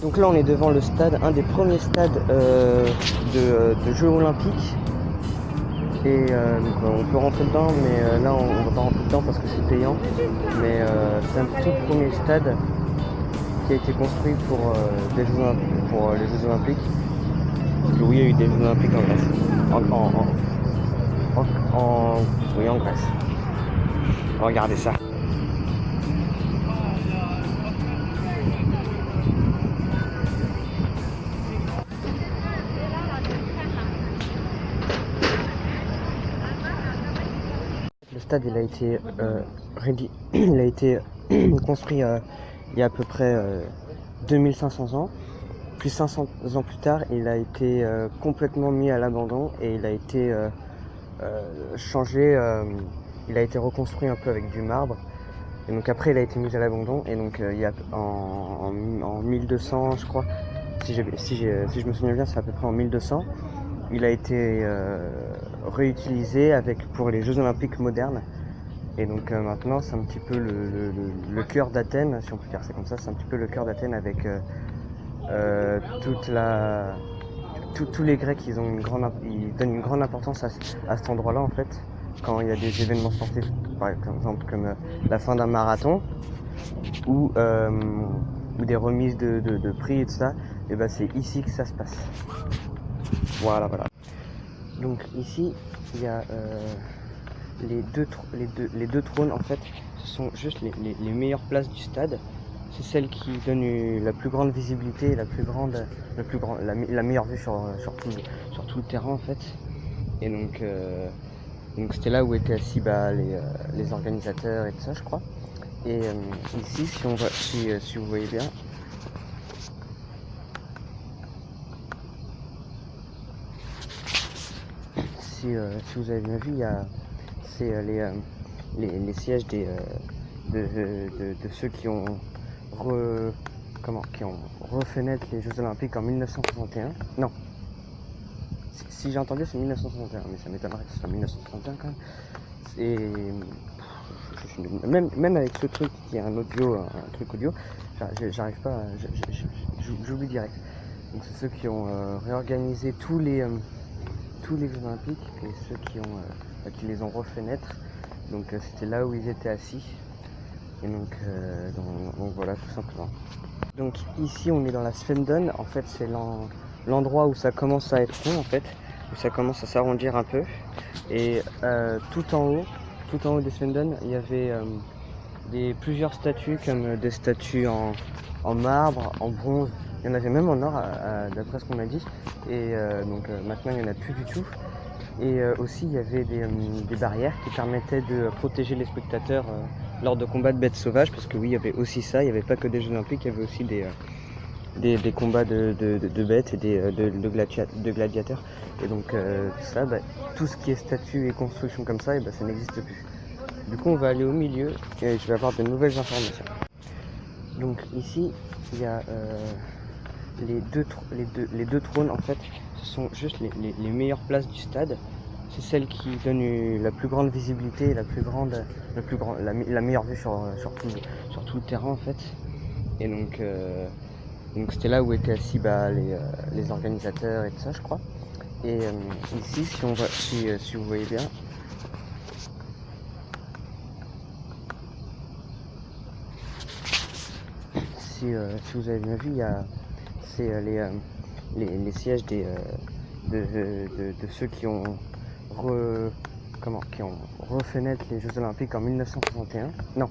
Donc là on est devant le stade, un des premiers stades de Jeux Olympiques. Et donc on peut rentrer dedans, mais là on va pas rentrer dedans parce que c'est payant. Mais c'est un tout premier stade qui a été construit pour, les Jeux Olympiques. Parce que oui, il y a eu des Jeux Olympiques en Grèce. Oui, en Grèce. Regardez ça. Le stade il a été il a été construit il y a à peu près 2500 ans. Plus 500 ans plus tard, il a été complètement mis à l'abandon et il a été changé, il a été reconstruit un peu avec du marbre. Et donc après il a été mis à l'abandon et donc il y a en 1200 je crois, si je me souviens bien, c'est à peu près en 1200, il a été réutilisé pour les Jeux Olympiques modernes. Et donc maintenant c'est un petit peu le cœur d'Athènes, si on peut dire c'est comme ça, c'est un petit peu le cœur d'Athènes avec tous les Grecs, ils donnent une grande importance à cet endroit-là en fait. Quand il y a des événements sportifs, par exemple comme la fin d'un marathon ou des remises de prix et tout ça, et ben c'est ici que ça se passe. Voilà. Donc ici il y a les deux trônes en fait, ce sont juste les meilleures places du stade. C'est celle qui donne la plus grande visibilité, la meilleure vue sur tout le terrain en fait. Et donc c'était là où étaient assis les organisateurs et tout ça je crois. Et ici si vous voyez bien, si vous avez bien vu, c'est les sièges de ceux qui ont refait naître les Jeux Olympiques en 1961. Non. Si j'ai entendu, c'est 1961, mais ça m'étonnerait que ce soit 1961 quand même. Et même avec ce truc qui est un truc audio, j'arrive pas, j'oublie direct. Donc c'est ceux qui ont réorganisé tous les Jeux Olympiques et ceux qui les ont refait naître. Donc c'était là où ils étaient assis. Et donc voilà, tout simplement. Donc ici on est dans la Sphèndon, en fait c'est l'endroit où ça commence à être rond en fait, où ça commence à s'arrondir un peu. Et tout en haut des Sphèndon, il y avait plusieurs statues, comme des statues en marbre, en bronze, il y en avait même en or d'après ce qu'on m'a dit. Et donc maintenant il n'y en a plus du tout. Et aussi il y avait des barrières qui permettaient de protéger les spectateurs lors de combats de bêtes sauvages, parce que oui, il y avait aussi ça, il n'y avait pas que des Jeux Olympiques, il y avait aussi des combats de bêtes et de gladiateurs. Et donc ça, tout ce qui est statues et constructions comme ça, ça n'existe plus. Du coup on va aller au milieu et je vais avoir de nouvelles informations. Donc ici il y a les deux trônes en fait, ce sont juste les meilleures places du stade. C'est celle qui donne la plus grande visibilité, la meilleure vue sur tout le terrain en fait. Et donc c'était là où étaient assis les organisateurs et tout ça je crois. Et ici si vous voyez bien, si vous avez bien vu, c'est les sièges de ceux qui ont refait naître les Jeux Olympiques en 1961. Non.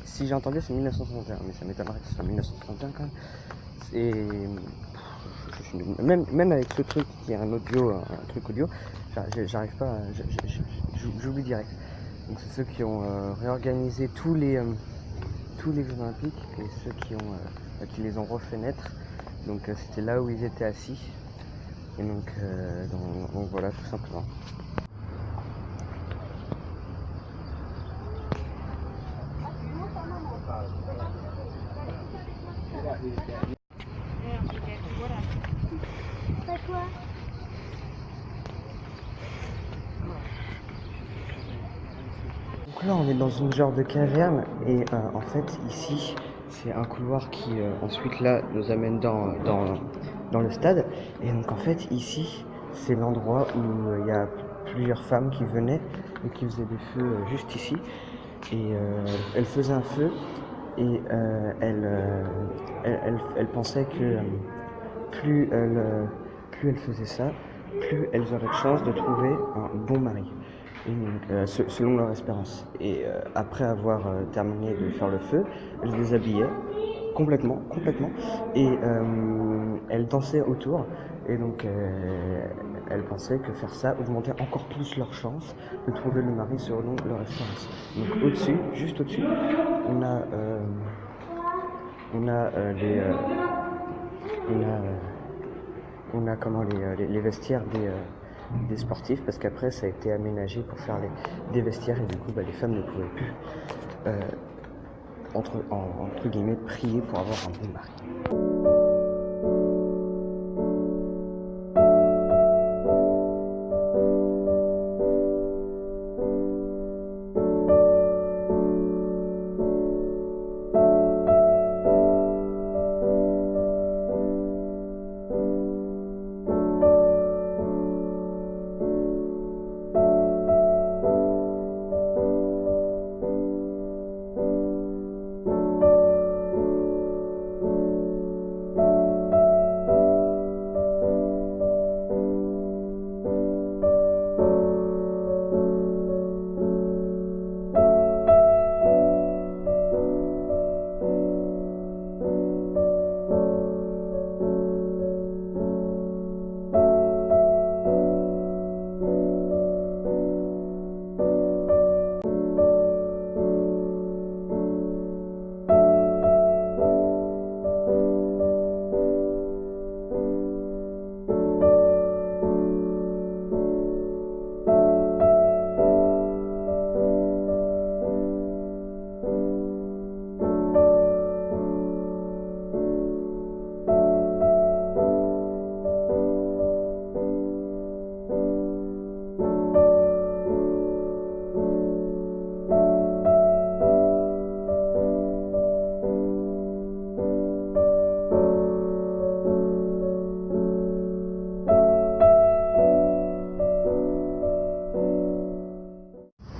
Si j'ai entendu, c'est 1961, mais ça m'étonnerait que ce soit 1961 quand même. Et même avec ce truc qui est un truc audio, j'arrive pas, j'oublie direct. Donc c'est ceux qui ont réorganisé tous les Jeux Olympiques et ceux qui les ont refait naître. Donc c'était là où ils étaient assis. Et donc voilà, tout simplement. Donc là on est dans une genre de caverne et en fait ici c'est un couloir qui ensuite là nous amène dans le stade. Et donc en fait ici c'est l'endroit où il y a plusieurs femmes qui venaient et qui faisaient des feux juste ici. Et elles faisaient un feu et elles pensaient que plus elles faisaient ça, plus elles auraient de chance de trouver un bon mari. Et donc, selon leur espérance. Et après avoir terminé de faire le feu, elles se déshabillaient complètement, et elles dansaient autour. Et donc elles pensaient que faire ça augmentait encore plus leur chance de trouver le mari selon leur espérance. Donc au-dessus, juste au-dessus, on a les vestiaires des sportifs, parce qu'après ça a été aménagé pour faire des vestiaires, et du coup les femmes ne pouvaient plus entre guillemets prier pour avoir un bon mari.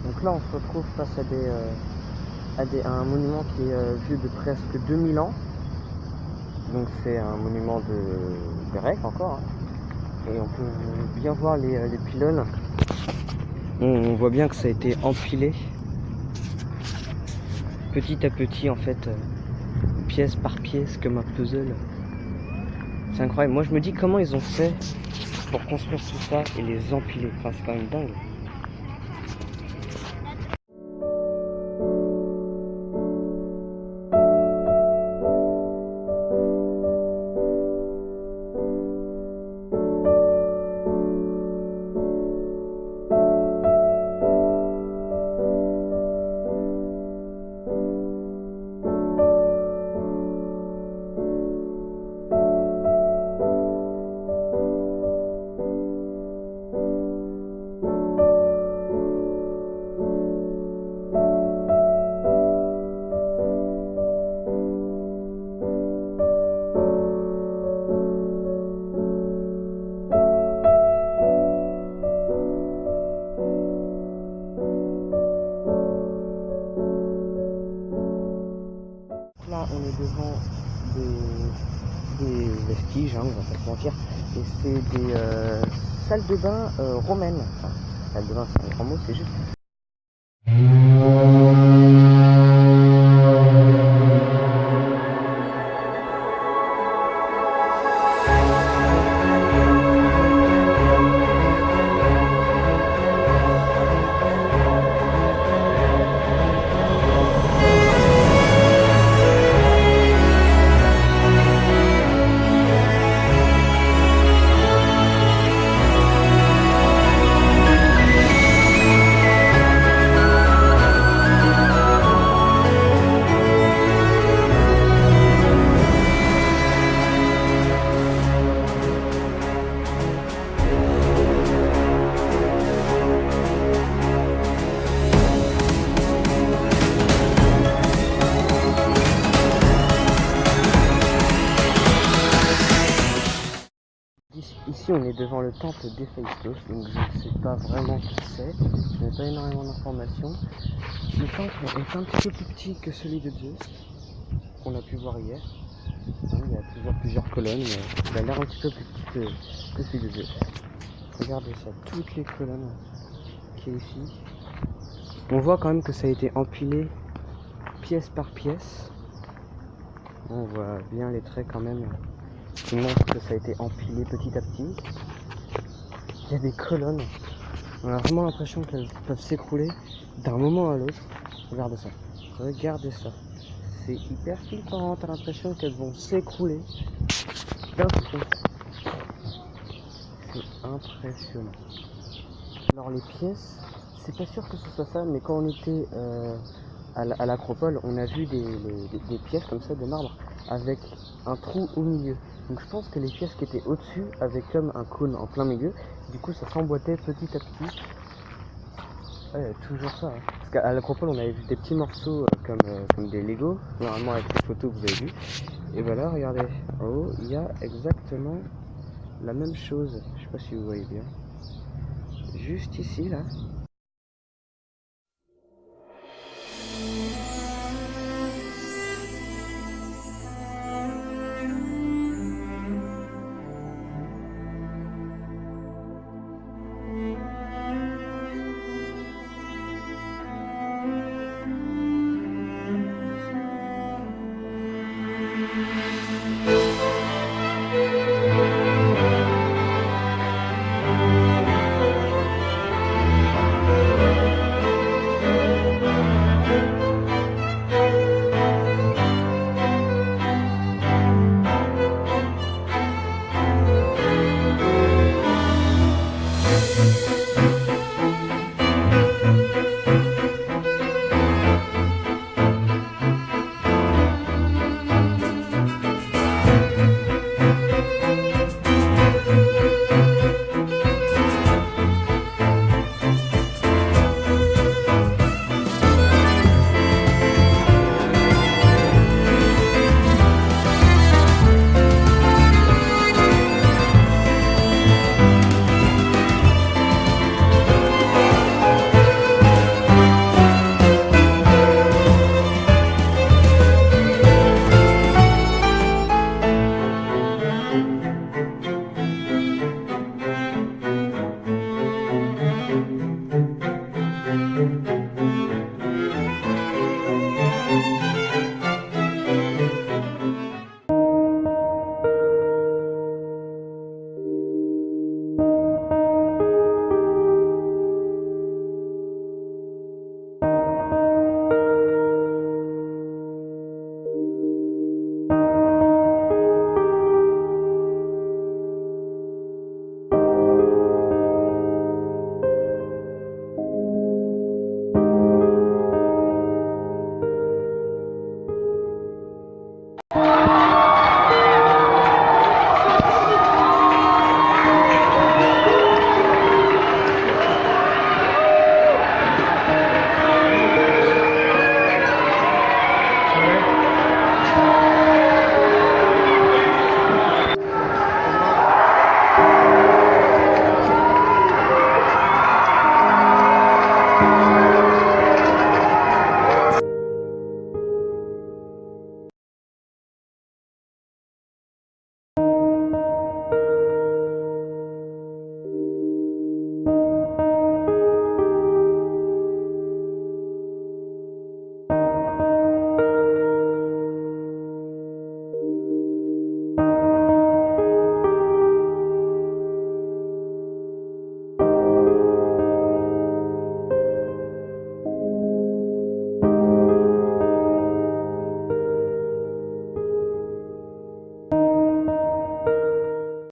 Donc là on se retrouve face à un monument qui est vieux de presque 2000 ans. Donc c'est un monument de grec encore, hein. Et on peut bien voir les pylônes. On voit bien que ça a été empilé petit à petit en fait, pièce par pièce, comme un puzzle. C'est incroyable. Moi je me dis comment ils ont fait pour construire tout ça et les empiler. Enfin c'est quand même dingue. Là on est devant des vestiges, hein, on va pas se mentir, et c'est des salles de bain romaines. Enfin, salle de bain c'est un grand mot, c'est juste... ici on est devant le temple d'Héphaïstos, donc je ne sais pas vraiment qui c'est, je n'ai pas énormément d'informations. Le temple est un petit peu plus petit que celui de Zeus, qu'on a pu voir hier. Il y a plusieurs colonnes, mais il a l'air un petit peu plus petit que celui de Zeus. Regardez ça, toutes les colonnes qui est ici. On voit quand même que ça a été empilé pièce par pièce. On voit bien les traits quand même qui montrent que ça a été empilé petit à petit. Il y a des colonnes. On a vraiment l'impression qu'elles peuvent s'écrouler d'un moment à l'autre. Regardez ça. Regardez ça. C'est hyper flippant. T'as l'impression qu'elles vont s'écrouler d'un coup. C'est impressionnant. Alors les pièces, c'est pas sûr que ce soit ça, mais quand on était à l'acropole, on a vu des pièces comme ça de marbre avec un trou au milieu. Donc je pense que les pièces qui étaient au-dessus avaient comme un cône en plein milieu. Du coup ça s'emboîtait petit à petit. Ouais, toujours ça. Hein. Parce qu'à l'acropole on avait vu des petits morceaux comme des Lego, normalement avec les photos que vous avez vues. Et voilà, regardez, en haut il y a exactement la même chose. Je sais pas si vous voyez bien. Juste ici là,